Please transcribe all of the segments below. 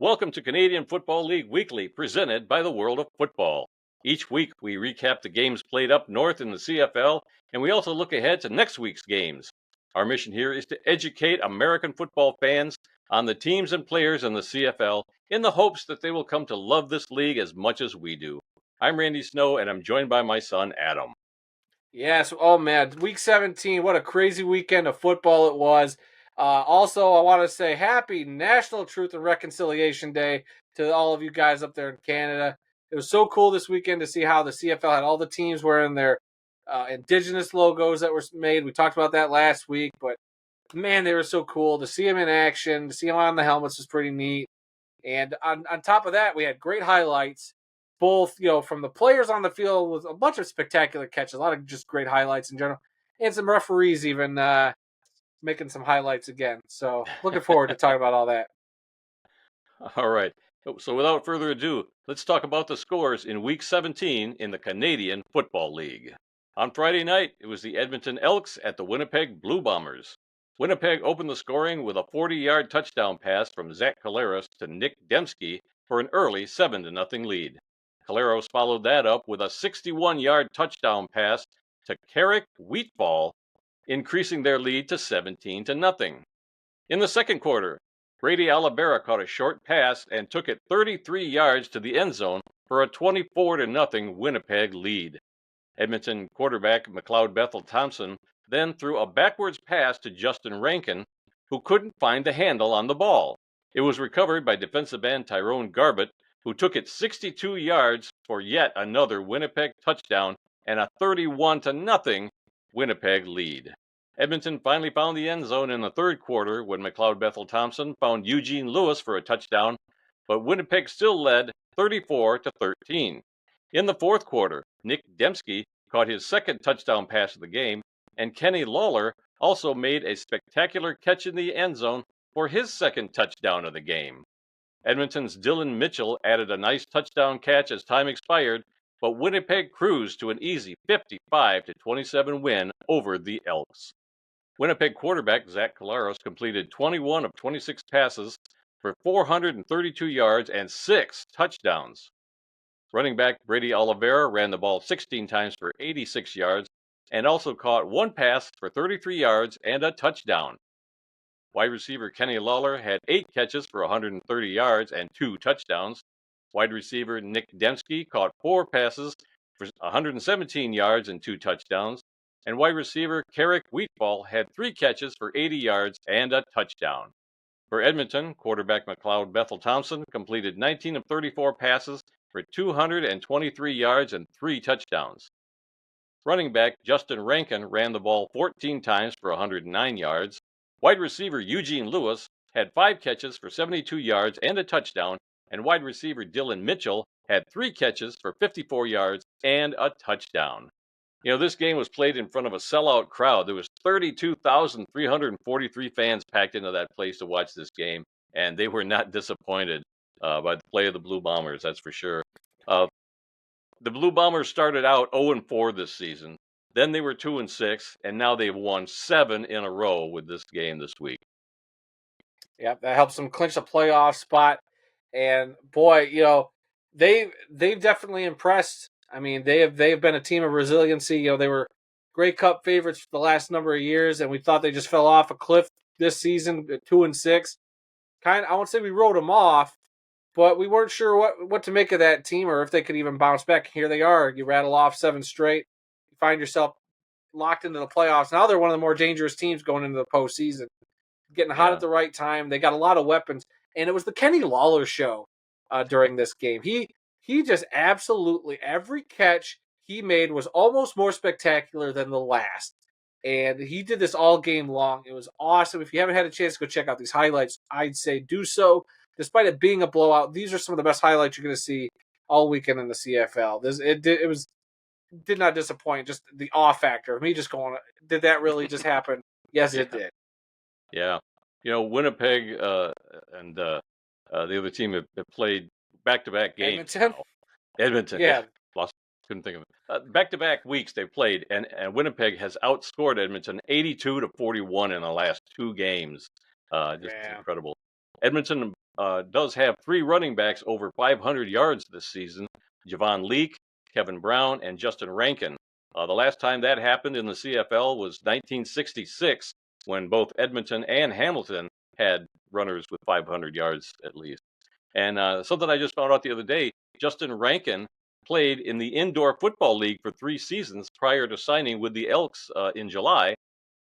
Welcome to Canadian Football League Weekly, presented by the World of Football. Each week, we recap the games played up north in the CFL, and we also look ahead to next week's games. Our mission here is to educate American football fans on the teams and players in the CFL in the hopes that they will come to love this league as much as we do. I'm Randy Snow, and I'm joined by my son, Adam. Yes, oh man, week 17, what a crazy weekend of football it was. Also, I want to say happy National Truth and Reconciliation Day to all of you guys up there in Canada. It was so cool this weekend to see how the CFL had all the teams wearing their Indigenous logos that were made. We talked about that last week, but man, they were so cool. To see them in action, to see them on the helmets was pretty neat. And on top of that, we had great highlights, both from the players on the field with a bunch of spectacular catches, a lot of just great highlights in general, and some referees even making some highlights again. So looking forward to talking about all that. All right. So without further ado, let's talk about the scores in Week 17 in the Canadian Football League. On Friday night, it was the Edmonton Elks at the Winnipeg Blue Bombers. Winnipeg opened the scoring with a 40-yard touchdown pass from Zach Collaros to Nick Dembski for an early 7-0 lead. Collaros followed that up with a 61-yard touchdown pass to Carrick Wheatfall, increasing their lead to 17-0. In the second quarter, Brady Oliveira caught a short pass and took it 33 yards to the end zone for a 24-0 Winnipeg lead. Edmonton quarterback McLeod Bethel Thompson then threw a backwards pass to Justin Rankin, who couldn't find the handle on the ball. It was recovered by defensive end Tyrone Garbutt, who took it 62 yards for yet another Winnipeg touchdown and a 31-0 Winnipeg lead. Edmonton finally found the end zone in the third quarter when McLeod Bethel Thompson found Eugene Lewis for a touchdown, but Winnipeg still led 34-13. In the fourth quarter, Nick Dembski caught his second touchdown pass of the game, and Kenny Lawler also made a spectacular catch in the end zone for his second touchdown of the game. Edmonton's Dylan Mitchell added a nice touchdown catch as time expired, but Winnipeg cruised to an easy 55-27 win over the Elks. Winnipeg quarterback Zach Collaros completed 21 of 26 passes for 432 yards and 6 touchdowns. Running back Brady Oliveira ran the ball 16 times for 86 yards and also caught one pass for 33 yards and a touchdown. Wide receiver Kenny Lawler had 8 catches for 130 yards and 2 touchdowns. Wide receiver Nick Dembski caught 4 passes for 117 yards and 2 touchdowns. And wide receiver Carrick Wheatfall had 3 catches for 80 yards and a touchdown. For Edmonton, quarterback McLeod Bethel Thompson completed 19 of 34 passes for 223 yards and 3 touchdowns. Running back Justin Rankin ran the ball 14 times for 109 yards. Wide receiver Eugene Lewis had 5 catches for 72 yards and a touchdown, and wide receiver Dylan Mitchell had 3 catches for 54 yards and a touchdown. This game was played in front of a sellout crowd. There was 32,343 fans packed into that place to watch this game, and they were not disappointed by the play of the Blue Bombers, that's for sure. The Blue Bombers started out 0-4 this season. Then they were 2-6, and now they've won 7 in a row with this game this week. Yep, that helps them clinch a playoff spot. And boy, they've definitely impressed. I mean, they've been a team of resiliency. They were Grey Cup favorites for the last number of years, and we thought they just fell off a cliff this season at 2-6. I won't say we wrote them off, but we weren't sure what to make of that team or if they could even bounce back. Here they are. You rattle off 7 straight. You find yourself locked into the playoffs. Now they're one of the more dangerous teams going into the postseason. Getting hot at the right time. They got a lot of weapons. And it was the Kenny Lawler show during this game. He just absolutely, every catch he made was almost more spectacular than the last. And he did this all game long. It was awesome. If you haven't had a chance to go check out these highlights, I'd say do so. Despite it being a blowout, these are some of the best highlights you're going to see all weekend in the CFL. It did not disappoint. Just the awe factor of me just going, did that really just happen? Yes, it did. Yeah. Winnipeg and the other team have played back-to-back games. Edmonton. Yeah. Couldn't think of it. Back-to-back weeks they've played, and Winnipeg has outscored Edmonton 82-41 in the last 2 games. Incredible. Edmonton does have 3 running backs over 500 yards this season: Javon Leake, Kevin Brown, and Justin Rankin. The last time that happened in the CFL was 1966, when both Edmonton and Hamilton had runners with 500 yards at least. And something I just found out the other day: Justin Rankin played in the Indoor Football League for 3 seasons prior to signing with the Elks in July.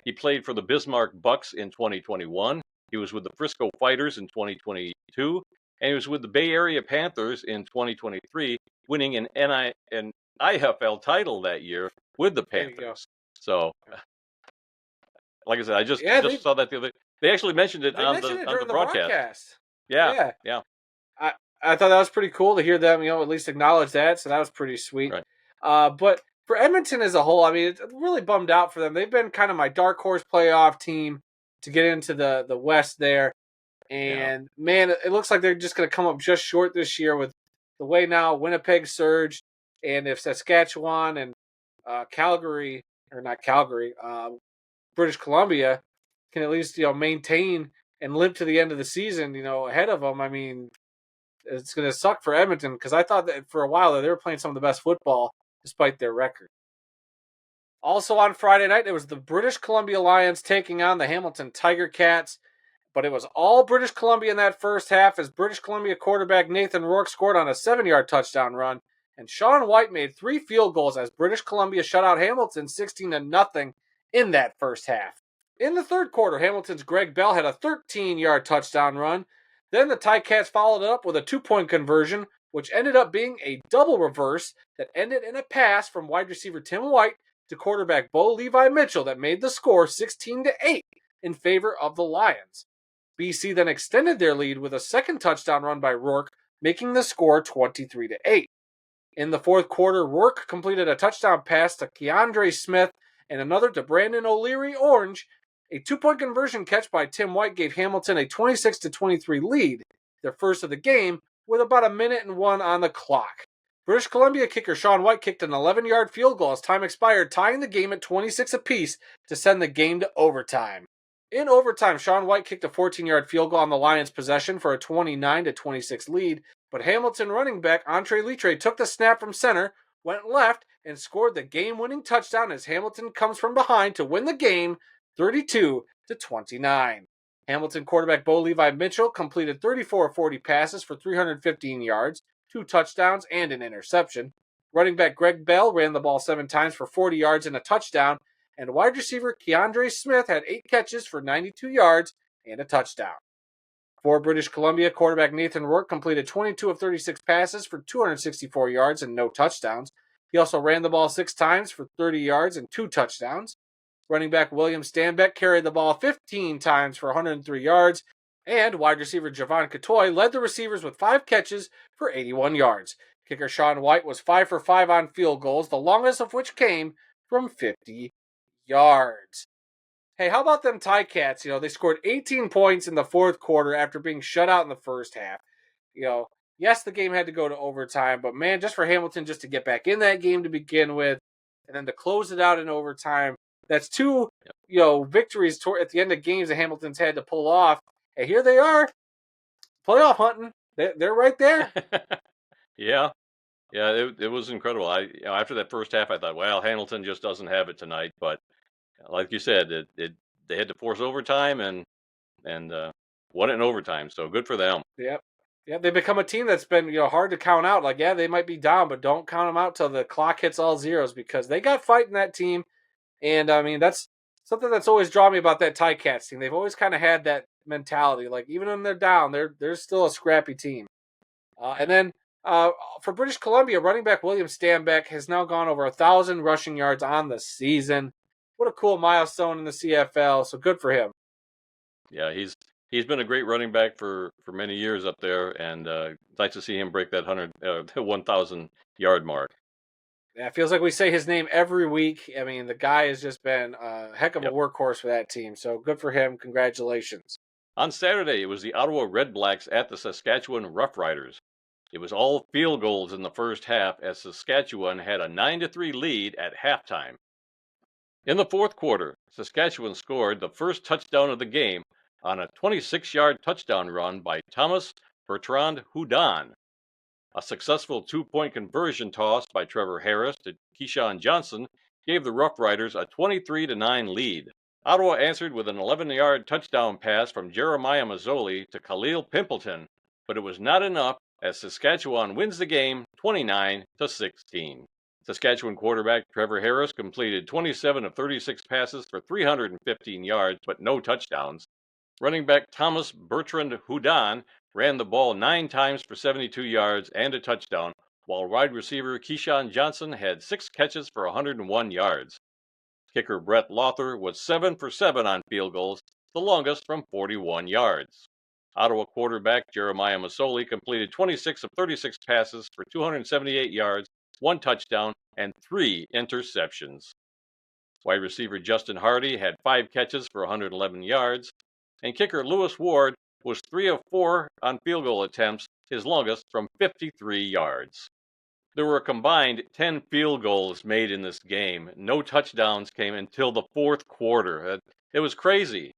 He played for the Bismarck Bucks in 2021. He was with the Frisco Fighters in 2022, and he was with the Bay Area Panthers in 2023, winning an IFL title that year with the Panthers. So, like I said, I just saw that the other. They actually mentioned it on the broadcast. Yeah. I thought that was pretty cool to hear them, at least acknowledge that. So that was pretty sweet. Right. But for Edmonton as a whole, I mean, it's really bummed out for them. They've been kind of my dark horse playoff team to get into the West there. And, man, it looks like they're just going to come up just short this year with the way now Winnipeg surged. And if Saskatchewan and British Columbia can at least, maintain and live to the end of the season, ahead of them, I mean, it's going to suck for Edmonton, because I thought that for a while they were playing some of the best football despite their record. Also on Friday night, it was the British Columbia Lions taking on the Hamilton Tiger Cats, but it was all British Columbia in that first half, as British Columbia quarterback Nathan Rourke scored on a 7-yard touchdown run, and Sean White made 3 field goals as British Columbia shut out Hamilton 16-0 in that first half. In the third quarter, Hamilton's Greg Bell had a 13-yard touchdown run. Then the Ticats followed it up with a 2-point conversion, which ended up being a double reverse that ended in a pass from wide receiver Tim White to quarterback Bo Levi Mitchell that made the score 16-8 in favor of the Lions. BC then extended their lead with a second touchdown run by Rourke, making the score 23-8. In the fourth quarter, Rourke completed a touchdown pass to Keandre Smith and another to Brandon O'Leary Orange. A 2-point conversion catch by Tim White gave Hamilton a 26-23 lead, their first of the game, with about 1:01 on the clock. British Columbia kicker Sean White kicked an 11-yard field goal as time expired, tying the game at 26 apiece to send the game to overtime. In overtime, Sean White kicked a 14-yard field goal on the Lions' possession for a 29-26 lead, but Hamilton running back Andre Litre took the snap from center, went left, and scored the game-winning touchdown as Hamilton comes from behind to win the game 32-29. Hamilton quarterback Bo Levi Mitchell completed 34 of 40 passes for 315 yards, 2 touchdowns, and an interception. Running back Greg Bell ran the ball 7 times for 40 yards and a touchdown, and wide receiver Keandre Smith had 8 catches for 92 yards and a touchdown. For British Columbia, quarterback Nathan Rourke completed 22 of 36 passes for 264 yards and no touchdowns. He also ran the ball 6 times for 30 yards and 2 touchdowns. Running back William Stanbeck carried the ball 15 times for 103 yards, and wide receiver Javon Catoy led the receivers with 5 catches for 81 yards. Kicker Sean White was 5 for 5 on field goals, the longest of which came from 50 yards. Hey, how about them Ticats? They scored 18 points in the fourth quarter after being shut out in the first half. Yes, the game had to go to overtime, but man, just for Hamilton just to get back in that game to begin with, and then to close it out in overtime, that's 2, victories at the end of games that Hamilton's had to pull off. And here they are, playoff hunting. They're right there. Yeah, it was incredible. After that first half, I thought, well, Hamilton just doesn't have it tonight. But like you said, they had to force overtime and won it in overtime. So good for them. Yep. Yeah, they become a team that's been hard to count out. Like, yeah, they might be down, but don't count them out till the clock hits all zeros, because they got fight in that team. And, I mean, that's something that's always drawn me about that Ticats team. They've always kind of had that mentality. Like, even when they're down, they're still a scrappy team. And then for British Columbia, running back William Stanbeck has now gone over 1,000 rushing yards on the season. What a cool milestone in the CFL. So good for him. Yeah, he's been a great running back for many years up there, and nice to see him break that 1,000-yard mark. Yeah, it feels like we say his name every week. I mean, the guy has just been a heck of a workhorse for that team. So good for him. Congratulations. On Saturday, it was the Ottawa Red Blacks at the Saskatchewan Roughriders. It was all field goals in the first half, as Saskatchewan had a 9-3 lead at halftime. In the fourth quarter, Saskatchewan scored the first touchdown of the game on a 26-yard touchdown run by Thomas Bertrand Houdon. A successful two-point conversion toss by Trevor Harris to Keyshawn Johnson gave the Rough Riders a 23-9 lead. Ottawa answered with an 11-yard touchdown pass from Jeremiah Mazzoli to Khalil Pimpleton, but it was not enough as Saskatchewan wins the game 29-16. Saskatchewan quarterback Trevor Harris completed 27 of 36 passes for 315 yards, but no touchdowns. Running back Thomas Bertrand Houdon ran the ball 9 times for 72 yards and a touchdown, while wide receiver Keyshawn Johnson had 6 catches for 101 yards. Kicker Brett Lawther was 7 for 7 on field goals, the longest from 41 yards. Ottawa quarterback Jeremiah Masoli completed 26 of 36 passes for 278 yards, 1 touchdown, and 3 interceptions. Wide receiver Justin Hardy had 5 catches for 111 yards, and kicker Lewis Ward was 3 of 4 on field goal attempts, his longest from 53 yards. There were a combined 10 field goals made in this game. No touchdowns came until the fourth quarter. It was crazy.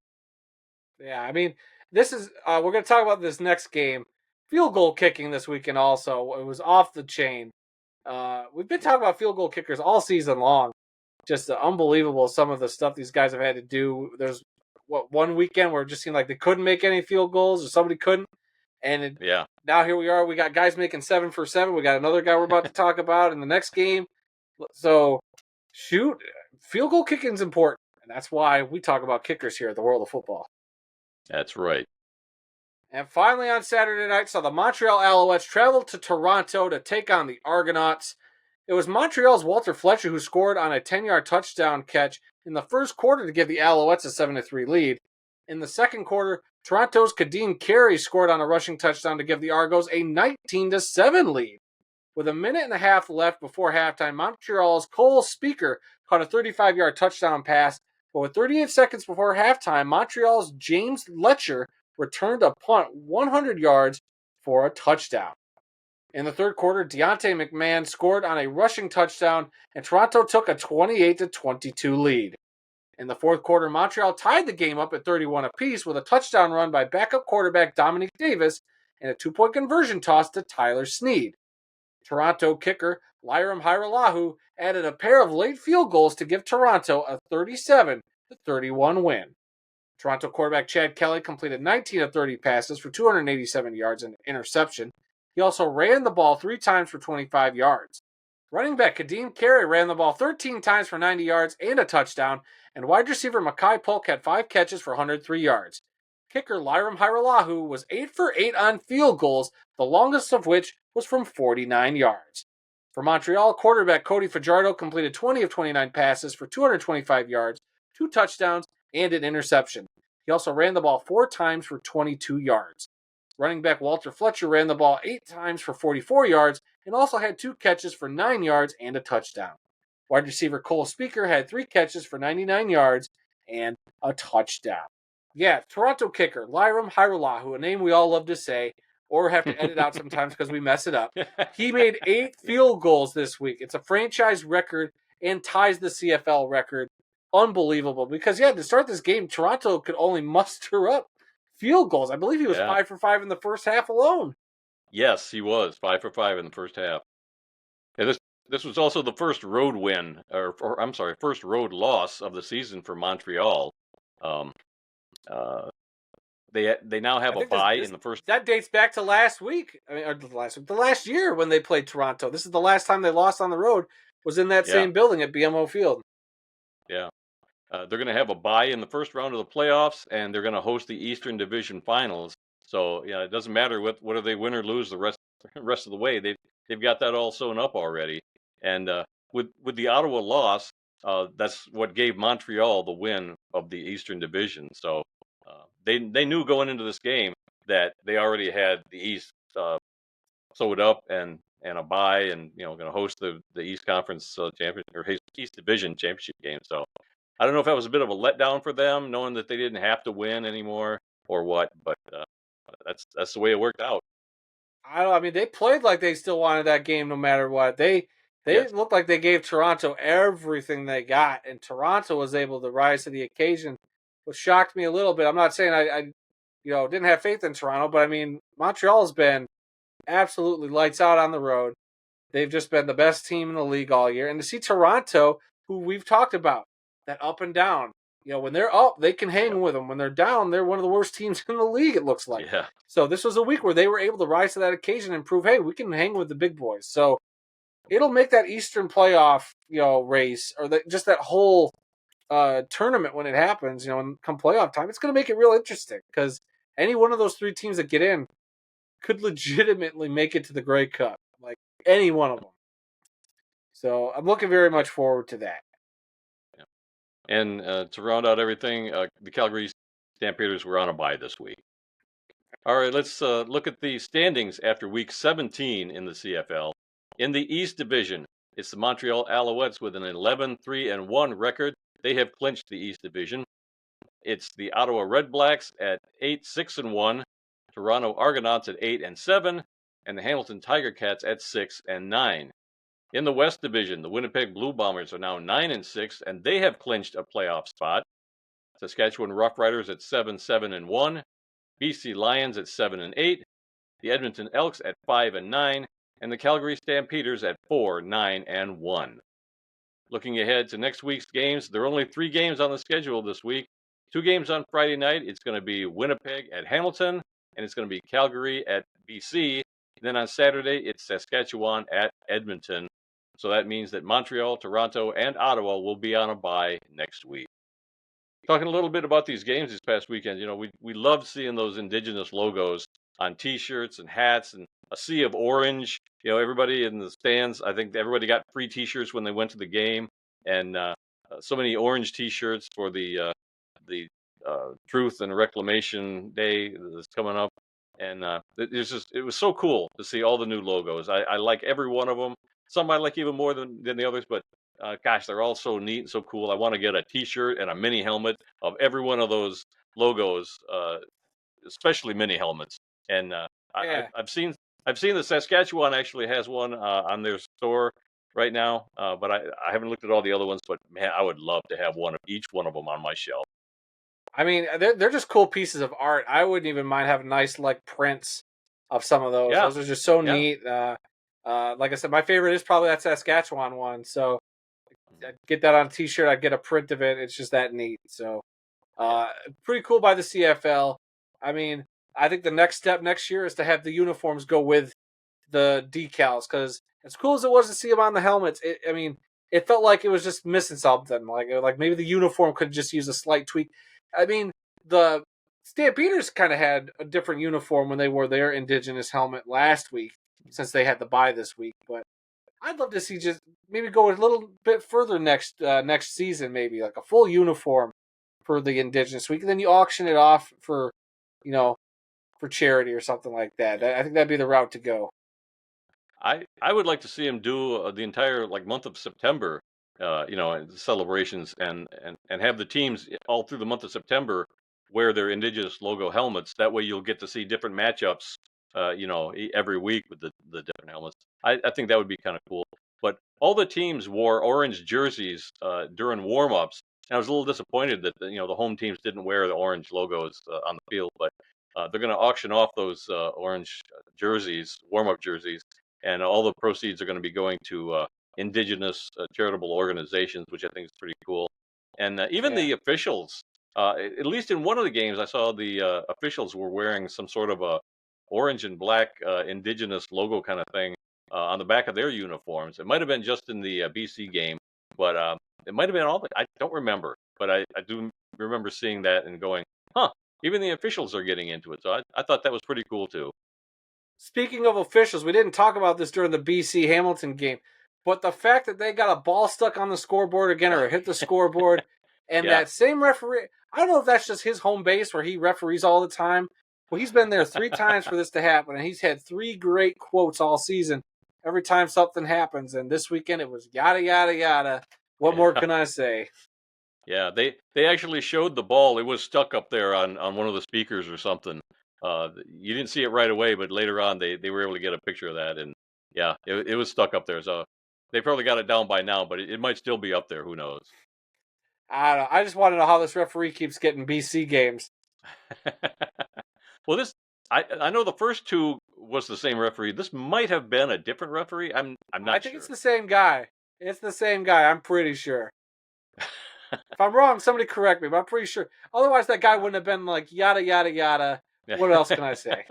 Yeah, I mean, this is we're going to talk about this next game. Field goal kicking this weekend also. It was off the chain. We've been talking about field goal kickers all season long. Just unbelievable some of the stuff these guys have had to do. There's one weekend where it just seemed like they couldn't make any field goals or somebody couldn't. And now here we are. We got guys making 7 for 7. We got another guy we're about to talk about in the next game. So, field goal kicking is important. And that's why we talk about kickers here at the World of Football. That's right. And finally on Saturday night, saw the Montreal Alouettes travel to Toronto to take on the Argonauts. It was Montreal's Walter Fletcher who scored on a 10-yard touchdown catch in the first quarter to give the Alouettes a 7-3 lead. In the second quarter, Toronto's Kadeem Carey scored on a rushing touchdown to give the Argos a 19-7 lead. With a minute and a half left before halftime, Montreal's Cole Speaker caught a 35-yard touchdown pass, but with 38 seconds before halftime, Montreal's James Letcher returned a punt 100 yards for a touchdown. In the third quarter, Deontay McMahon scored on a rushing touchdown, and Toronto took a 28-22 lead. In the fourth quarter, Montreal tied the game up at 31 apiece with a touchdown run by backup quarterback Dominique Davis and a 2-point conversion toss to Tyler Snead. Toronto kicker Lyram Hiralahu added a pair of late field goals to give Toronto a 37-31 win. Toronto quarterback Chad Kelly completed 19 of 30 passes for 287 yards and an interception. He also ran the ball 3 times for 25 yards. Running back Kadeem Carey ran the ball 13 times for 90 yards and a touchdown, and wide receiver Makai Polk had 5 catches for 103 yards. Kicker Lyram Hiralahu was 8 for 8 on field goals, the longest of which was from 49 yards. For Montreal, quarterback Cody Fajardo completed 20 of 29 passes for 225 yards, 2 touchdowns, and an interception. He also ran the ball 4 times for 22 yards. Running back Walter Fletcher ran the ball 8 times for 44 yards and also had 2 catches for 9 yards and a touchdown. Wide receiver Cole Speaker had 3 catches for 99 yards and a touchdown. Yeah, Toronto kicker Lyram Hiralahu, a name we all love to say or have to edit out sometimes because we mess it up. He made 8 field goals this week. It's a franchise record and ties the CFL record. Unbelievable. Because, to start this game, Toronto could only muster up field goals. I believe he was 5 for 5 in the first half alone. Yes, he was 5 for 5 in the first half. And this was also the first road win, first road loss of the season for Montreal. They now have a bye in the first. That dates back to last week. The last year when they played Toronto. This is the last time they lost on the road. Was in that same building at BMO Field. Yeah. They're going to have a bye in the first round of the playoffs, and they're going to host the Eastern Division Finals. So, it doesn't matter whether they win or lose the rest of the way. They've got that all sewn up already. And with the Ottawa loss, that's what gave Montreal the win of the Eastern Division. So they knew going into this game that they already had the East sewed up and a bye, and going to host the East Conference championship or East Division championship game. So I don't know if that was a bit of a letdown for them, knowing that they didn't have to win anymore or what, but that's the way it worked out. I don't know. I mean, they played like they still wanted that game no matter what. They looked like they gave Toronto everything they got, and Toronto was able to rise to the occasion what shocked me a little bit. I'm not saying I didn't have faith in Toronto, but I mean Montreal's been absolutely lights out on the road. They've just been the best team in the league all year, and to see Toronto, who we've talked about, that up and down. When they're up, they can hang with them. When they're down, they're one of the worst teams in the league, it looks like. Yeah. So this was a week where they were able to rise to that occasion and prove, hey, we can hang with the big boys. So it'll make that Eastern playoff, race, or just that whole tournament when it happens, and come playoff time, it's going to make it real interesting because any one of those three teams that get in could legitimately make it to the Grey Cup, like any one of them. So I'm looking very much forward to that. And to round out everything, the Calgary Stampeders were on a bye this week. All right, let's look at the standings after Week 17 in the CFL. In the East Division, it's the Montreal Alouettes with an 11-3-1 record. They have clinched the East Division. It's the Ottawa Redblacks at 8-6-1, Toronto Argonauts at 8-7, and the Hamilton Tiger Cats at 6-9. In the West Division, the Winnipeg Blue Bombers are now 9-6, and they have clinched a playoff spot. Saskatchewan Roughriders at 7-7-1, BC Lions at 7-8, the Edmonton Elks at 5-9, and the Calgary Stampeders at 4-9-1. Looking ahead to next week's games, there are only 3 games on the schedule this week. 2 games on Friday night. It's going to be Winnipeg at Hamilton, and it's going to be Calgary at BC. And then on Saturday, it's Saskatchewan at Edmonton. So that means that Montreal, Toronto, and Ottawa will be on a bye next week. Talking a little bit about these games this past weekend, we loved seeing those Indigenous logos on T-shirts and hats and a sea of orange. Everybody in the stands, I think everybody got free T-shirts when they went to the game, and so many orange T-shirts for the Truth and Reclamation Day that's coming up. And it was so cool to see all the new logos. I like every one of them. Some I like even more than the others, but gosh, they're all so neat and so cool. I want to get a T-shirt and a mini helmet of every one of those logos, especially mini helmets. And I've seen the Saskatchewan actually has one on their store right now, but I haven't looked at all the other ones. But man, I would love to have one of each one of them on my shelf. I mean, they're just cool pieces of art. I wouldn't even mind having nice prints of some of those. Yeah. Those are just so neat. Like I said, my favorite is probably that Saskatchewan one. So I'd get that on a T-shirt. I'd get a print of it. It's just that neat. So pretty cool by the CFL. I mean, I think the next step next year is to have the uniforms go with the decals, because as cool as it was to see them on the helmets, it felt like it was just missing something. Like maybe the uniform could just use a slight tweak. I mean, the Stampeders kind of had a different uniform when they wore their Indigenous helmet last week, since they had the bye this week. But I'd love to see just maybe go a little bit further next season, maybe like a full uniform for the Indigenous week, and then you auction it off for charity or something like that. I think that'd be the route to go. I would like to see him do the entire month of September, celebrations and have the teams all through the month of September wear their Indigenous logo helmets. That way you'll get to see different matchups, every week with the different helmets. I think that would be kind of cool. But all the teams wore orange jerseys during warm-ups. And I was a little disappointed that the home teams didn't wear the orange logos on the field, but they're going to auction off those orange jerseys, warm-up jerseys, and all the proceeds are going to be going to Indigenous charitable organizations, which I think is pretty cool. And even the officials, at least in one of the games, I saw the officials were wearing some sort of a orange and black Indigenous logo kind of thing on the back of their uniforms. It might have been just in the BC game, but it might have been all. I don't remember, but I do remember seeing that and going, huh, even the officials are getting into it. So I thought that was pretty cool too. Speaking of officials, we didn't talk about this during the BC Hamilton game, but the fact that they got a ball stuck on the scoreboard again or hit the scoreboard, and that same referee, I don't know if that's just his home base where he referees all the time. Well, he's been there 3 times for this to happen, and he's had 3 great quotes all season every time something happens. And this weekend it was yada, yada, yada. What more can I say? Yeah, they actually showed the ball. It was stuck up there on one of the speakers or something. You didn't see it right away, but later on they were able to get a picture of that. And yeah, it was stuck up there. So they probably got it down by now, but it might still be up there. Who knows? I don't know. I just want to know how this referee keeps getting BC games. Well, I know the first two was the same referee. This might have been a different referee. I'm not I think sure. it's the same guy. It's the same guy. I'm pretty sure. If I'm wrong, somebody correct me, but I'm pretty sure. Otherwise, that guy wouldn't have been like yada yada yada. What else can I say?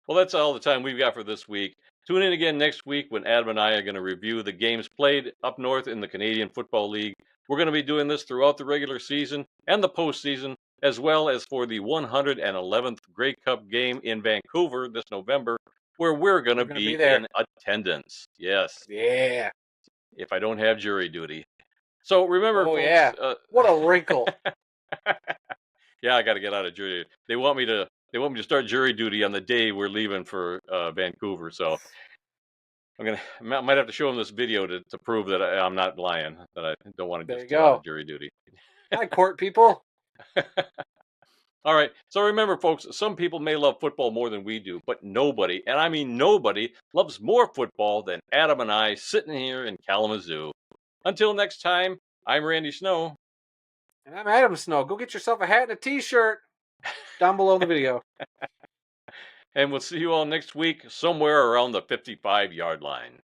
Well, that's all the time we've got for this week. Tune in again next week when Adam and I are going to review the games played up north in the Canadian Football League. We're going to be doing this throughout the regular season and the postseason, as well as for the 111th Grey Cup game in Vancouver this November, where we're going to be there in attendance. Yes. Yeah. If I don't have jury duty. So remember, folks. Yeah. What a wrinkle. Yeah, I got to get out of jury. They want me to start jury duty on the day we're leaving for Vancouver. So I might have to show them this video to prove that I'm not lying. That I don't want to just get out of jury duty. Hi, court people. All right. So remember, folks, some people may love football more than we do, but nobody, and I mean nobody, loves more football than Adam and I sitting here in Kalamazoo. Until next time, I'm Randy Snow. And I'm Adam Snow. Go get yourself a hat and a t-shirt down below the video. And we'll see you all next week somewhere around the 55-yard line.